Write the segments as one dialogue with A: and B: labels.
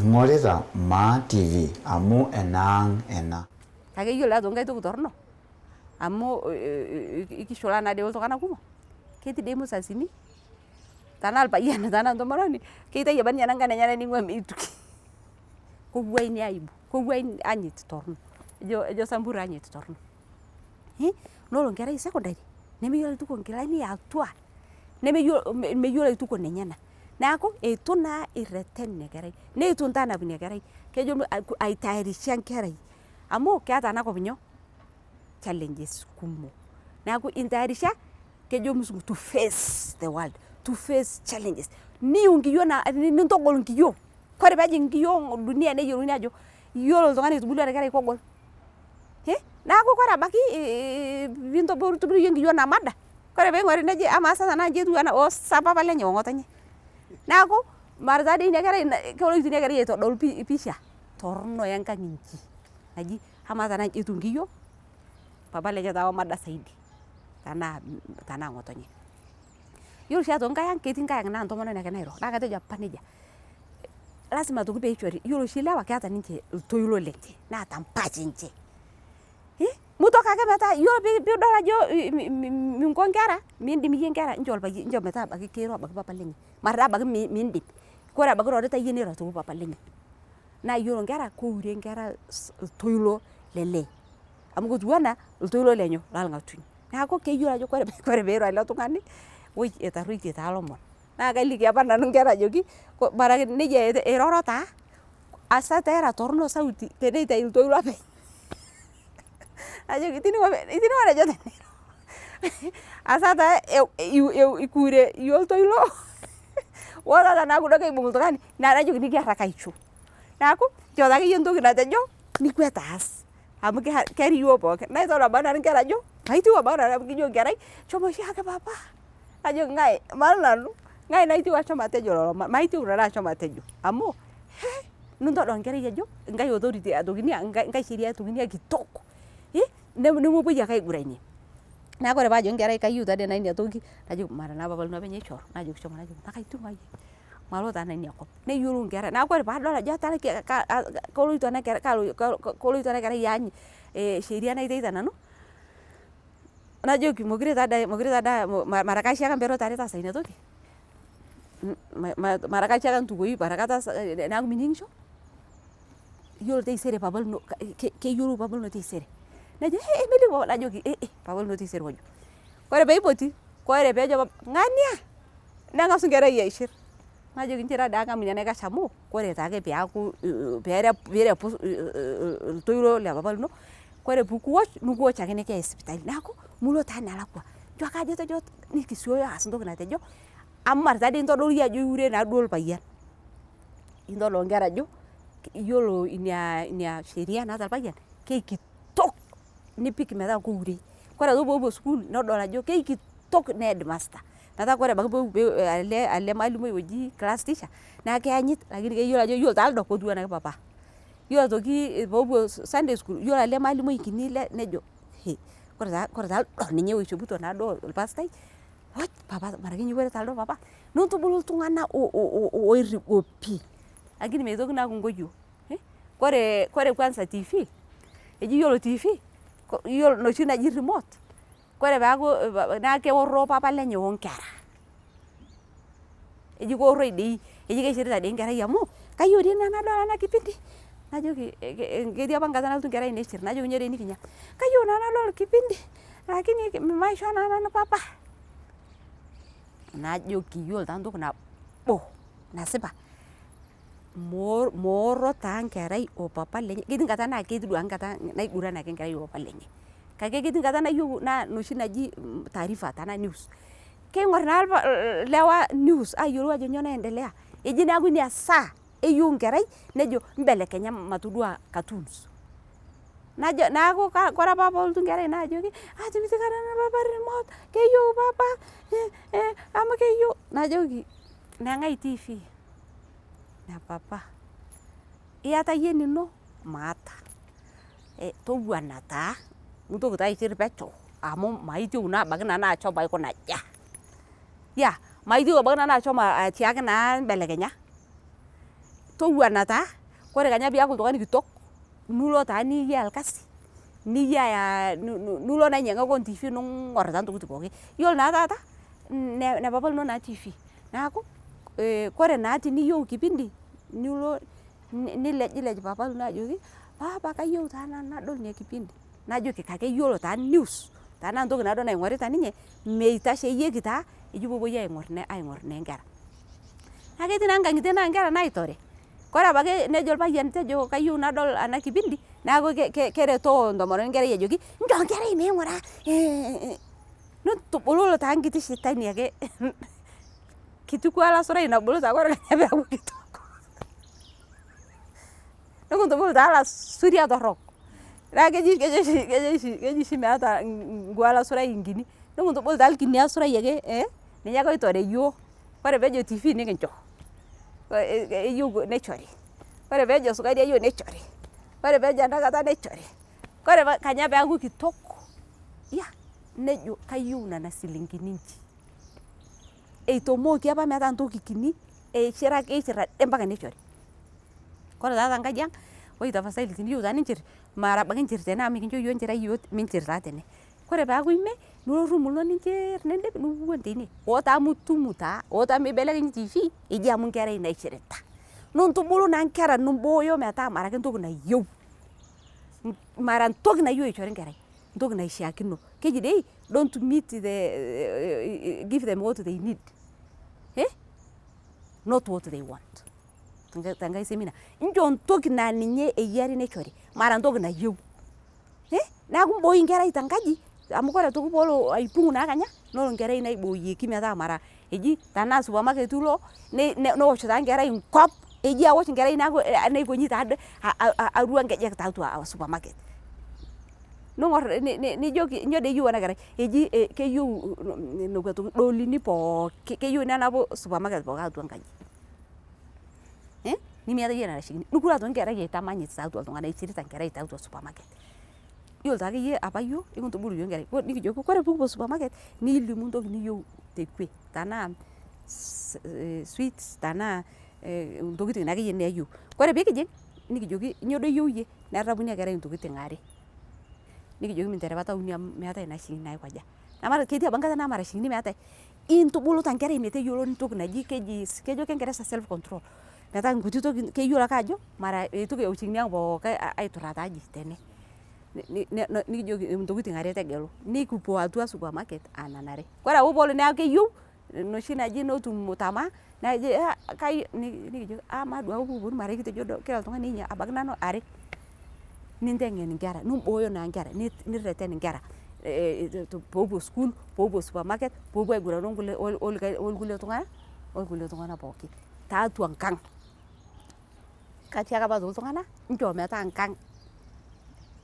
A: Ing'orita Maa TV amu enaang ena.
B: Kake iyiolo ajo enkai toki torrono amu ikishulaa naa dei oltung'anak kumok. Ketii dei musasini tanaa irpayiani tanaa entomononi keitayu apa ninye ena nkae enye ning'ua meituki. Kowuai ina aibu, kowuai anyit torrono. Ejo Samburu anyit torrono. Nolo nkerai secondary nemeyiolo aituko nkilani eatua, meyiolo aituko nenyenak. Neeku eitu naa irreten ina kerai, neitu intanap ina kerai. Kejo aitayarisha enkerai amu keeta enakop nyoo challenges kumok. Neeku intayarisha kejo musungu to face the world, to face challenges. Niu nkiyio nintogol nkiyio. Kore peejing nkiyio dunia neyiolouni ajo iyiolo oltung'ani oitubulua ena kerai kogol. Neeku kore abaki piintubulu iyie nkiyio namada, kore peing'ori neji amaa sasa naa nji etiu osa papa lenye ong'otonye. Neeku mara taa dei ina kerai keloito ina kerai aitodolu pisha torrono enkang inchi naji amaa tenaa nji etiu nkiyio papa lenye taa omada saidi tanaa ng'otonye. Yiolo oshi aitoki nkae ang ketii nkae ang naa entomononi ake nairo naa katejo apa neija. Lasima aitoki peishori, yiolo oshi ilewa keeta ninche iltoilo lenche neeta mpach enche. Mutoki ake metaa yiolo piidol ajo minko nkera, miindim iyie nkera nchoo metaa abaki keiro abaki papa lenye. Mara taa abaki miindim. Kore abaki irorita iyie niro aitoki papa lenye. Naa yiolo nkera keurie nkera iltoilo lelee. Amu ketiu enaa iltoilo lenyoo lolng'atuny. Neeku keyiolo ajo kore peiro ele tung'ani woi etarruoitie taa lomon. Naa kaliki apa nanu nkera ajoki mara neija eiroro taa asa taa era torrono sauti teneitayu iltoilo openy. Najoki itining'o enejo teneiro. Asa taa ikuure iyie oltoilo ore tanaa duo keibung' oltung'ani naa najokini kiarr ake aisho. Neeku nchoo taake iyie entoki natejo nikwet aas amu kearr iyiok pookin. Naitodol abaki nanu nkera ajo maitiu abaki nanu amu kijo nkerai shomo oshiake papa. Najoki ng'ae mara nanu ng'ae naitieu ashomo atejo lelo omon, maitiu nanu ashomo atejo amu nintodol nkerai ajo nkae authority etokini nkae sheria etokini kitok. Nemopuoi ake aiguranie. Neeku ore paajoki nkerai kayieu taa nanu ina toki najoki mara naa papa lino openy oishorr najoki shomo najoki nakaitum ake. Malo taa nanu ina kop. Neyiolou nkera. Neeku ore paadol ajo koloito ena kerai aany sheria naiteita nanu najoki mokure taa daa mara kaisho mpero tare taasa ina toki. Mara kaisho ake ntukoi mara kataasa neeku mining'isho. Yiolo taisere papa lino keyiolou papa lino taisere. Nejo meilimu najoki papa lino taisere ojo. Kore peipoti, kore peejo ng'ania neng'asu nkerai aishir. Najoki nchoo taa amu ina naikash amu kore taake peaku piirepu iltoilo le papa lino, kore pikiwosh nikiwosh ake nikiyai sipitali. Neeku milo taa enelakwa. Nchoo ake ajo etejo nikisioyo aas ntoki natejo amu mara taa dei intodolu iyie ajo iure naaduo orpayian. Intodol nkera ajo iyiolo ina sheria naata orpayian keikitok nipik metaa keure. Kore aitoki peepuo sukuul nodol ajo keikitok nee headmaster. Metaa kore abaki ele malimui oji class teacher naa keyanyit lakini keyiolo ajo yiolo taa lido ketiu enake papa. Yiolo aitoki peepuo Sunday school yiolo ele malimui kini nejo kore taa lido ninye oishopito naaduo orpastai papa mara kinyuototo taa lido papa. Nintubulu iltung'anak oirigo pii. Lakini meitoki naa aaku nkoyio. Kore kwanza TV eji yiolo TV yiolo noshi naji remote kore peeku naa keorro papa lenye onkera. Eji keorroi dei, eji keishirita dei nkerai amu kayieu dei nadol ena kipindi. Najoki ketii apa nkata nalotu nkera neishir najoki nyoo dei nikinya. Kayieu naa nadol kipindi lakini maisho naa nanu papa. Najoki yiolo taa ntoki nabo nasipa moorro taa nkerai opapa lenye. Ketii nkata naa ketii duake nkata naiguran ake nkerai opapa lenye. Kake ketii nkata nayieu naa noshi naji taarifa tanaa news. Keing'orr naa lewa news ayiolou ajo nyoo naendelea. Eji neeku ina saa eyieu nkerai nejo mbelekenya matodua cartoons. Neeku kore apa peelotu nkerai naajoki tipitika nanu papa remote keyieu papa amu keyieu. Najoki neng'ae TV ne papa. Iyata iyie enino maata. Towuana taa mintoki taa aishir pesho amu maitiu naa abaki nanu ashomo aikuna aja. Maitieu abaki nanu ashomo atiaki naa mbelekenya. towuana taa kore kenya piiyaku ltung'ani kitok nulo taa niyaa lkasi niyaa nulo naa ainyang'aki koon TV ning'or taa ntokitin pooki. Iyolo naa taata nepapa lino naa TV naaku kore naa tiniyeu kipindi nulo nilejlej papa lino ajoki papa kayeu taa nanu nadol inia kipindi najoki kake iyolo taa news tanaa ntoki naaduo naing'orita ninye meitasheyeki taa eji popoi aing'or naa nkera. Naa ketii naa nkang'itie naa nkera naitore kore abaki nejo lpayian tejo kayeu nadol ana kipindi naaku keretoo ntomononi nkerai ajoki nchoo nkerai meing'ura nitubululu taa nkiti shetani ake kiti kwa lasurai nabulu taa kore kenya peaku kitok nikintubulu taa lasuria torok naa keji shi meata nkwa lasurai nkini nikintubulu taa lkini asurai ake ninye ake oitore yuo kore peejo TV nikincho eyeu neichori kore peejo sukari eyeu neichori kore peejo ana kata neichori kore kenya peaku kitok yia nejo kayeu nena silinkini inchi eitomoki apa metaa ntoki kini eishira ade mpaka neichori. Kore taa tenkaji ang' oi tapasali tiniyeu taa ninchir mara abaki inchir tene amu mikincho yuo nchirai yuo minchir taa tene kore peaku ime nulo room lino ninchir nindip niwon teine ootaa mutumu taa ootaa meibelekeny TV eji amu nkerai naishirita nintubulu naa nkera nimbooyo metaa mara ake ntoki nayeu mara ntoki nayeu eishori nkerai ntoki naishiakino keji dei don't meet the give them what they need not what they want tenkai semina nchoo ntoki naa ninye eyari neishori mara ntoki nayeu naaku mbooyi nkerai tenkaji amu kore aitoki poolo aipung' naa kenya nolo nkerai naibooyeki metaa mara eji tanaa supermarket ilo newosh taa nkerai nkop eji awosh nkerai naaku neikonyi taade arua nkejek taatua supermarket ning'or nijoki nyo dei eyeu ana kerai eji keyeu nekwa toki dolini pooki keyeu nenapu supermarket pooki atua nkaji nimiata yie narashikini nukuro aitoki nkerai aitamanyit taatua ltung'ana eishirita nkerai taatua supermarket. Iyolo taake yie apa yuo ikintubulu yuo nkerai nikijoki kore pukupuo supermarket nilimu ntoki niyeu tekwe tanaa sweets tanaa ntokitin naakeyie niyeu kore pikijing' nikijoki nyo dei iyeu yie nerapu inia kerai ntokitin are nikijoki minterepata uni amu meatae naa shilingini naikaja namara ketii abaki nkata naa mara shilingini meatae intubuluta nkerai meteyolo ntoki naji kejo kengeresa self control metaa nkuti toki keyolo ake ajo mara eitoki eyau shilingini ang' pooki aituraa taaji tene nikijoki ntokitin are tegelu nikipuo atua supermarket ana are kore ake poolo neaku keyeu noshi naji notum tamaa naji nikijoki ama duake kuponu mara kitejo kila ltung'ani neinya abaki nanu are ninteng'en nkera nimbooyo naa nkera nireten nkera poopuo school poopuo supermarket poopuo aigurana olkule tung'ana pooki taatua nkang' katiaki apa aitoki ltung'ana nchoo metaa nkang'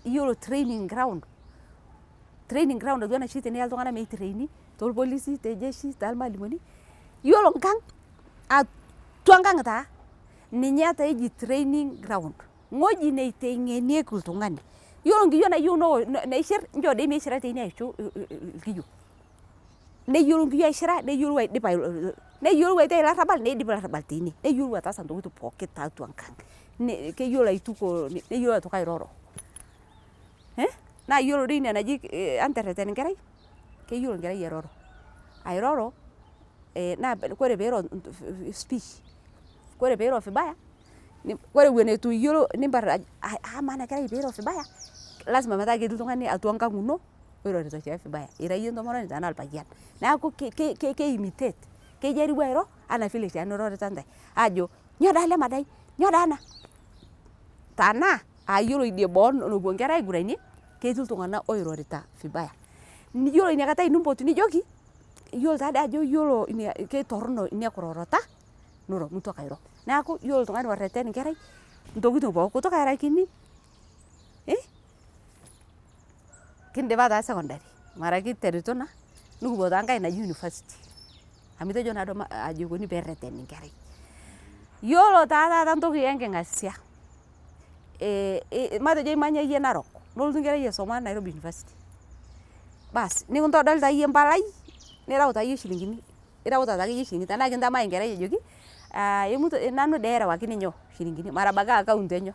B: iyolo training ground atua nashi teneya ltung'ana meitraini tolpolisi tejeshi talmalimuni iyolo nkang' atua nkang' taa ninye taa eji training ground ng'oji neiteng'enieki ltung'ani iyolo nkiyo nayeu neishir nchoo dei meishira teine aishu lkiyo neyolou nkiyo aishira neyolou aidipa neyolou aitai larabal neidip larabal teine neyolou ataasa ntokitin pooki taatua nkang' keyolo aituko neyolou aitoki airoro naa iyolo dei inia naji antereten nkerai keyolo nkerai airoro naa kore peiro speech kore peiro vibaya kore ewon etu iyolo nimpar ama ana kerai peiro vibaya lazima metaa keti ltung'ani atua nkang' ino oirorito sii vibaya ira yie ntomononi tanaa lpayian naaku keimitate kejaribu airo ana vile shaake nirorita ntae ajo nyo daa ale madai nyo daa ana tanaa iyolo idie boo nopuo nkera aiguranie keti ltung'ana oirorita vibaya iyolo inia katai nimpotu nijoki iyolo taade ajo iyolo inia keitorono inia kirorota nuro mutoki airo naaku iyolo ltung'ani oreten nkerai ntokitin pooki kutoki arakini kindipa taa secondary mara kiteretona nikipuo taa nkae naji university amu itejo naaduo aji eikoni peereteni nkerai. Iyolo taa taata ntoki enking'asia matejo imanya yie Narok nolotu nkerai aisoma Nairobi university bas nikintodoli taa yie mpalai nirau taa yie shilingini irauta taake yie shilingini tanaa kintamai nkerai ajoki nanu dee erewakini nyoo shilingini marabaki account enye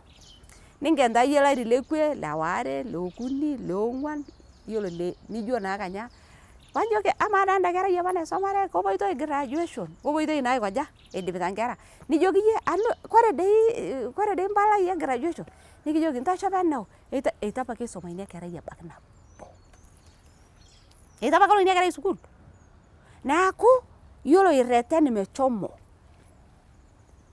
B: ninken taa iyie olari lekwe, lewaare, leokuni, leong'uan, iyiolo nijo naa kanya pajoki amaa taa enda kerai apa naisomare kepoitoi graduation kepoitoi naa aikoja idipita nkera nijoki iyie kore dei mpalai e graduation nikijoki ntasho peneu eitu apa kisoma ina kerai abaki nabo, eitu apa kelo ina kerai sukuul. Neeku iyiolo irreten meshomo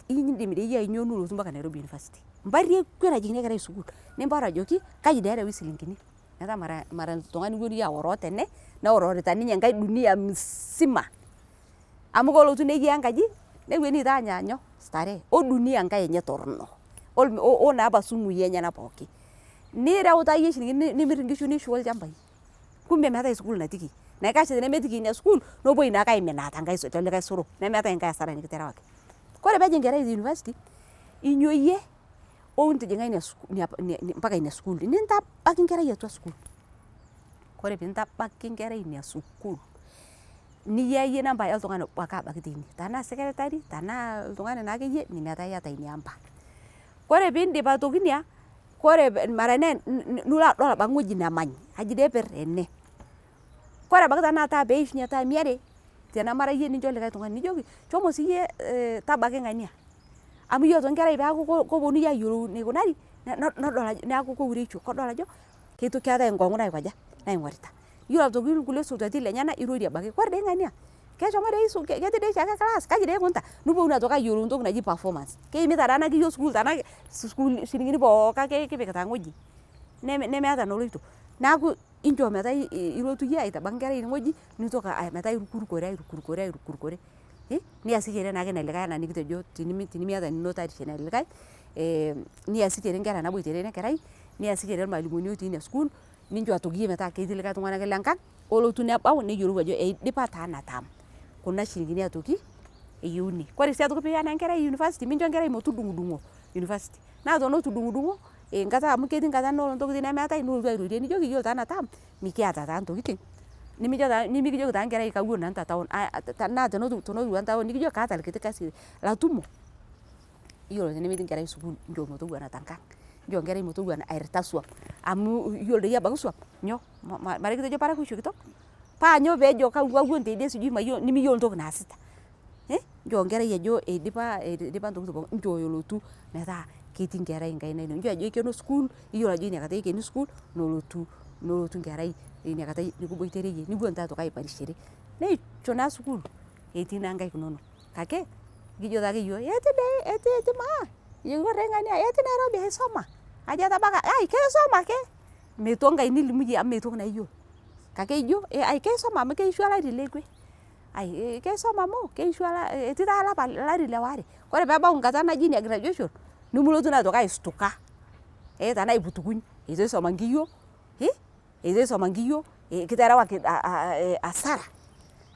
B: indim dii iyie ainyioonu ilotu mpaka Nairobi University mpari ekwe najing ina kerai sukuul nimpot ajoki kaji dii erewi silingini metaa mara oltung'ani duo aworoo tene neororita ninye enkae dunia msima amu kelotu neyiaya enkaji neweni taa anya nyoo starehe o dunia enkae enye torrono o naapa sumui enyenak pooki nireuta iyie shilingini nimirr nkishu nishuko ilchambai kumbe meetai sukuul natiki naikash tenemetiki ina sukuul nepuoi naake aiminaa tolikae suru nemeetai enkae asara nikiterewaki. Kore peejing enkerai university inyio iyie ontijing'a mpaka ina sukuul nintabaki nkerai atua sukuul. Kore piintabaki nkerai ina sukuul niya iyie namba oltung'ani obo ake abaki teine tanaa secretary tanaa oltung'ani naakeyie metaa iyata ina amba. Kore piindip aitoki ina kore mara nilo adol abaki ng'oji nemany aji dee eperr ene. Kore abaki tanaa peishunye taami are tenemara iyie nincho likae tung'ani nijoki shomo siiyie tabaki ng'ania amu iyiolo nkerai peeku koponunui ayiolou nikunari nodol ajo neeku keureisho kodol ajo keetai nkong'u naikoja naing'orita. Iyiolo aitoki irkulie sotati lenyenak irorie abaki kore dei ng'ania keshomo dei ketii dei shaake class kaji dei ikunita nipuoponu aitoki ayiolou ntoki naji performance keimita taa anake iyiok sukuul tanaa sukuul shilingini pooki ake kipikita ng'oji nemeeta noloito neeku inchoo metaa ilotu iyie aitabaki nkerai ine ng'oji nintoki metaa airukurukore niasishore naake ina likae enaa nikitejo tinimiata nino tarisha ina likae niasishore nkera naboitare ina kerai niasishore irmalimuni otii ina sukuul nincho aitoki iyie metaa ketii likae tung'anak lenkang olotu nebau neyiolou ajo eidipa taa ena term kuna shilingini aitoki eyieuni. Kore sii aitoki piiya naa nkerai university mincho nkerai metudung'udung'o university naa tonotudung'udung'o nkata amu ketii nkata nolo ntokitin nemeetai nilotu airorie nijoki iyiolo taa ena term mikiata taa ntokitin nimikijoki taa nkerai kawuon nanu te town tenaa tonotiwuana town nikijoki kaata orkiti kasi latumo. Iyiolo tenemetii nkerai sukuul inchoo metowuana tenkang inchoo nkerai metowuana airita swam amu iyiolo dei abaki swam nyoo mara kitejo parakuisho kitok paa nyoo peejo kawuon teidie sijui mayiolo nimiyiolo ntoki naasita inchoo nkerai ajo eidipa ntokitin pooki inchoo elotu metaa ketii nkerai nkaina ino inchoo ajo ikeno sukuul iyiolo ajo ina kata ikeni sukuul nolotu nkerai ina kata nikiboitare iyie nipuo ntae aitoki aiparishore neitu naa sukuul etii naa nkaik inonok kake kijo taake iyiok etii maa iyiok dei ng'ania etii Nairobi aisoma aji etabaka keisoma ake meito nkae nilimu iyie amu meitoki naa iyiolo kake ijo keisoma amu keisho olari lekwe keisoma amu etii taa lari lewaare. Kore peebau nkata naji ine graduation nimulotu naa aitoki aistuka tanaa aiputukuny eitu isoma nkiyio eitu isoma nkiyio kiterewaki asara.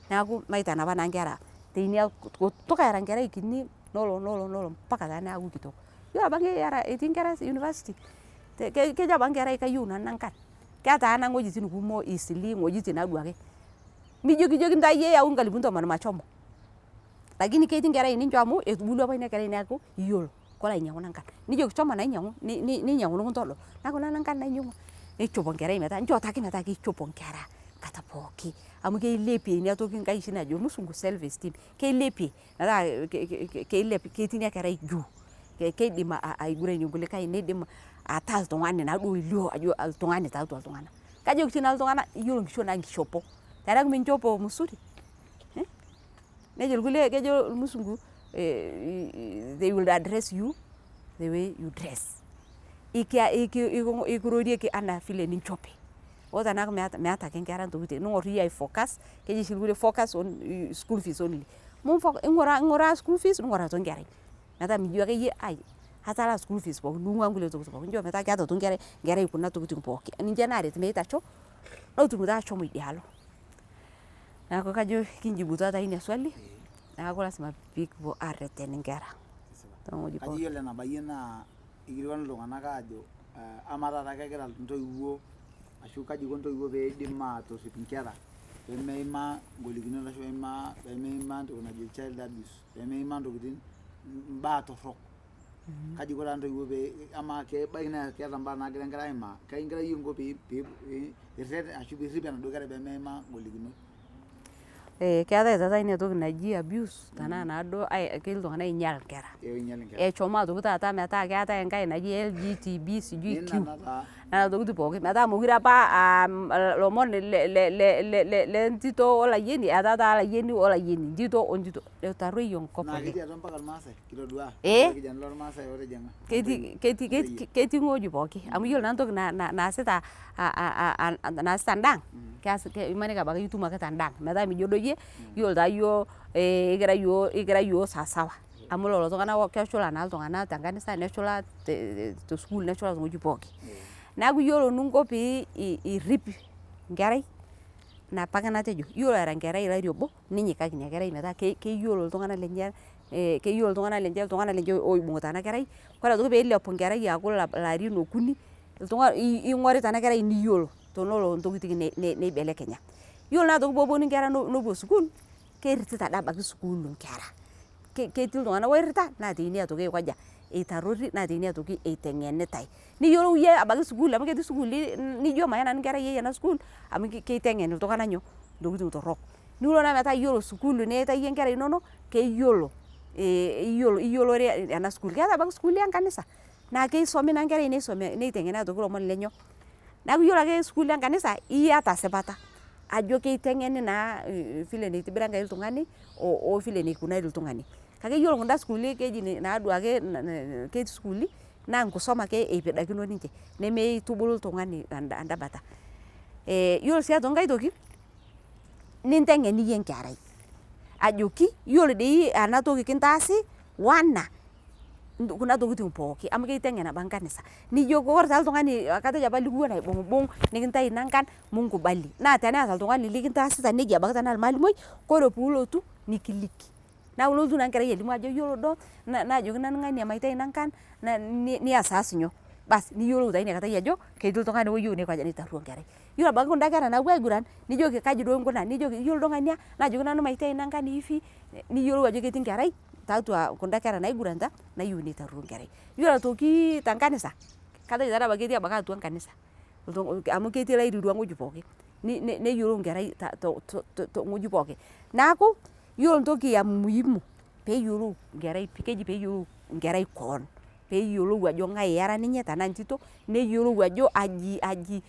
B: Neeku maitanapa naa nkera teinia kutoka era nkerai kini nolo mpaka taa neeku kitok. Iyiolo apake etii nkera university kejo apa nkerai kayieu nanu nankan ketaana ng'ojitin kumok Eastleigh ng'ojitin naaduake mijokijoki ntae iyie yau nkalipuni 10 mashomo lakini ketii nkerai nincho amu etubulua apa ina kerai neeku iyiolo kolo ainyang'u nankan nijoki shomo naa inyang'u ninyang'u nikintodol naa kuna nankan nainyang'ua neishopo nkerai metaa inchoo taake metaa keishopo nkera nkata pooki amu keilepie ina toki nkae oshi najo irmusungu self esteem keilepie metaa ketii ina kerai juu keidim aiguranie nkulikae neidim ataa oltung'ani naaduo oilio ajo oltung'ani tiatua iltung'anak. Kajoki oshi nanu iltung'anak iyiolo nkishu naa nkishopo teneeku minchopo msuri nejo irkulie kejo irmusungu they will address you the way you dress ikirorieki anaa vile ninchope o teneeku meeta ake nkera ntokitin ning'or iyie aifocus kejo oshi irkulie focus on school fees only ing'uraa school fees ning'uraa aitoki nkerai metaa mijo ake iyie atalaa school fees pooki ning'ua nkulie tokitin pooki inchoo metaa keeta aitoki nkerai kuna tokitin pooki ninche naaret meitasho netum taa ashomo idialo. Neeku kajo kinjibutua taa ina swali neeku lasima piikipuo aareten nkera tong'oji pooki.
A: Kajo iyiolo enabayie naa ikilikuanu iltung'anak aajo amaa taata kegira ntoiwuo ashu kaji iko ntoiwuo peidim aatorrip nkera pemeimaa ngolikinot ashu pemeimaa ntoki najo child abuse pemeimaa ntokitin mbaa torrok kaji iko taa ntoiwuo pee ama kebaiki naa keeta mbaa naagira nkera aimaa kaingira iyie inko pee irret ashu piirrip enaduo kerai pee meimaa ngolikinot.
B: Keetae taata ina toki naji abuse tanaa naaduo ketii iltung'anak ainyal nkera. Eshomo aitoki taata metaa keetae enkae naji LGTB sijui Q. Nena tokitin pookin metaa mokure apa lomon le ntito olayieni etaa taa olayieni olayieni, ntito ontito. Etarruoyie enkop oleng. Naa ketii atua mpaka irmaasai kitodua irkijanani lormaasai ootijing'a. Ketii ng'oji pooki amu iyiolo naa ntoki naasita ndaang imaniki abaki itum ake tendaang metaa mijo doi yie iyiolo taa yiok ikira yiok sawasawa amu lelo tung'anak keshula naa iltung'anak tenkanisa neshula te sukuul neshula tewueji pooki. Neeku iyiolo ninko pee irrip nkerai ina apake natejo iyiolo era enkerai olari obo ninyikaki ina kerai metaa keyiolo iltung'anak lenye iltung'anak lenye oibung'ita ena kerai. Kore aitoki peeilepu nkerai aaku ilarin okuni ing'orita ena kerai niyiolo tenelo ntokiting neibelekenya. Iyiolo naa aitoki peeponu nkera nepuo sukuul keirritita dii abaki sukuul nkera. Ketii iltung'anak oirrita netii ini aitoki aikaja eitarruori netii ini aitoki eiteng'enitae. Niyiolou iyie abaki sukuul amu ketii sukuuli nijo maya nanu nkerai ai ena sukuul amu keiteng'en iltung'anak nyoo ntokiting torrok. Niyiolo naa metaa iyiolo sukuul niyaita iyie nkera inonok keyiolo iyiolore ena sukuul. Keetae abaki sukuuli enkanisa naa keisomi naa nkera neiteng'eni aitoki lomon le nyoo. Neeku iyiolo ake sukuul enkanisa iyata esipata ajo keiteng'eni naa vile neitibira Enkai iltung'ani o vile neikunari iltung'ani. Kake iyiolo kunda sukuuli keji naaduake ketii sukuuli naa nkisoma ake eipidakino ninche nemeitubulu iltung'ani enda bata. Iyiolo sii aitoki nkae toki ninteng'en iyie nkerai ajoki iyiolo dii ena toki kintaasi wana kuna tokiting pooki amu keiteng'en abaki nkanisa. Nijo kore taa iltung'ani katejo apa likiwuon aibung'bung' nikintai nankan minkubali. Naa teneeta oltung'ani likintaasita nejia abaki tenaa ormalimui kore piilotu nikiliki. Neeku ilotu naa nkerai alimu ajo iyiolo duo naajoki nanu ng'ania maitai nankan niasaas nyoo. Basi niyiolou taa inakatai ajo ketii iltung'anak oyieu neikaja neitarruo nkerai. Iyiolo abaki kunda kera naapuo aiguran nijoki kaji duo inkuna nijoki iyiolo duo ng'ania naajoki nanu maitai nankan hivi niyiolou ajo ketii nkerai tatua kunda kera naiguranita nayieu neitarruo nkerai. Iyiolo aitoki tenkanisa katejo taa doi apa ketii abaki atua nkanisa amu ketii ilairurua ng'oji pooki neyiolou nkerai teng'oji pooki. Neeku iyiolo ntoki ya muhimu peeyiolou nkerai keji peeyiolou nkerai koon. Peeyiolou ajo ng'ae era ninye tenaa ntito neyiolou ajo aji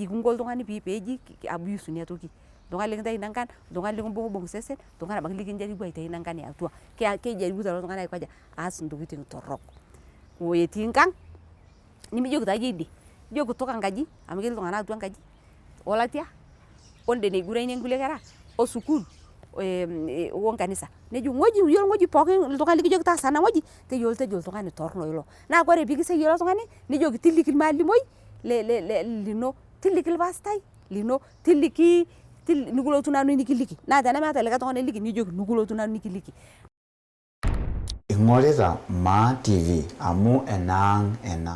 B: kinko oltung'ani peeji abuse ina toki. Oltung'ani likintai nankan, oltung'ani likimbung'bung' sesen, oltung'ani abaki likinjaribu aitai nankan eatua. Keijaribu lelo tung'anak aikaja aas ntokiting torrok. Etii nkang nimijoki taa yie idie ijo kutoka nkaji amu ketii iltung'anak atua nkaji olatia onde neiguranie nkulie kera o sukuul onkanisa nejo ng'oji iyiolo ng'oji pookin iltung'ani likijoki taasa ena ng'oji teyiolo tejo oltung'ani torrono ilo. Naa kore piikiseyie ilo tung'ani nijoki tiliki irmaalimui lino, tiliki irpastai lino, tiliki nikilotu nanu nikiliki. Naa tenemeeta likae tung'ani liki nijoki nikilotu nanu nikiliki.
A: Ing'orita MAA TV amu enaang' ena.